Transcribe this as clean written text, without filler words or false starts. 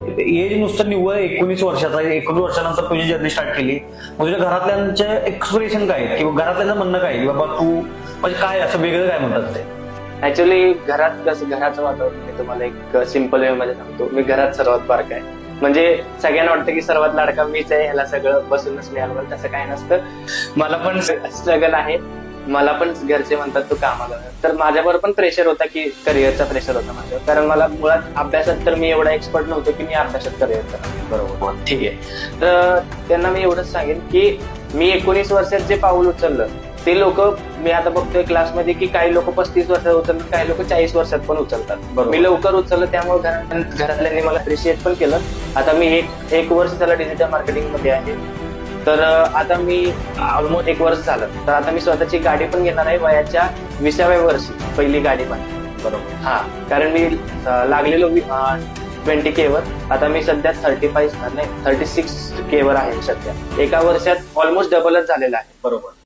Age नुसतं निव्वळ 19 वर्षाचा 19 वर्षानंतर तुझी जर्नी स्टार्ट केली. मग तुझ्या घरातल्यांचे एक्सप्रेशन काय आहे किंवा घरातल्यांचं म्हणणं काय आहे की बाबा तू म्हणजे काय असं वेगळं काय म्हणतात ते? ऍक्च्युली घरात कसं घराचं वातावरण मी तुम्हाला एक सिंपल वे मध्ये सांगतो. मी घरात सर्वात बारका आहे. म्हणजे सगळ्यांना वाटतं की सर्वात लाडका मीच आहे, ह्याला सगळं बसूनच मिळालं, पण तसं काय नसतं. मला पण स्ट्रगल आहे. मला पण घरचे म्हणतात तू कामाला, तर माझ्यावर पण प्रेशर होता की करिअरचा प्रेशर होता माझ्यावर. कारण मला मुळात अभ्यासात तर मी एवढा एक्सपर्ट नव्हतो की मी अभ्यासात करिअर करा. बरोबर, ठीक आहे. तर त्यांना मी एवढंच सांगेन की मी 19 वर्षात जे पाऊल उचललं ते लोक मी आता बघतोय क्लासमध्ये की काही लोक 35 वर्षात उचलतात, काही लोक 40 वर्षात पण उचलतात. मी लवकर उचललं, त्यामुळे घरातल्यांनी मला अप्रिशिएट पण केलं. आता मी एक वर्ष झालं डिजिटल मार्केटिंग मध्ये आहे. तर आता मी ऑलमोस्ट 1 वर्ष झालं. तर आता मी स्वतःची गाडी पण घेणार आहे वयाच्या 20व्या वर्षी, पहिली गाडी पण. बरोबर. हा, कारण मी लागलेलो 20K वर. आता मी सध्या 36K वर आहे सध्या. एका वर्षात ऑलमोस्ट डबलच झालेला आहे. बरोबर.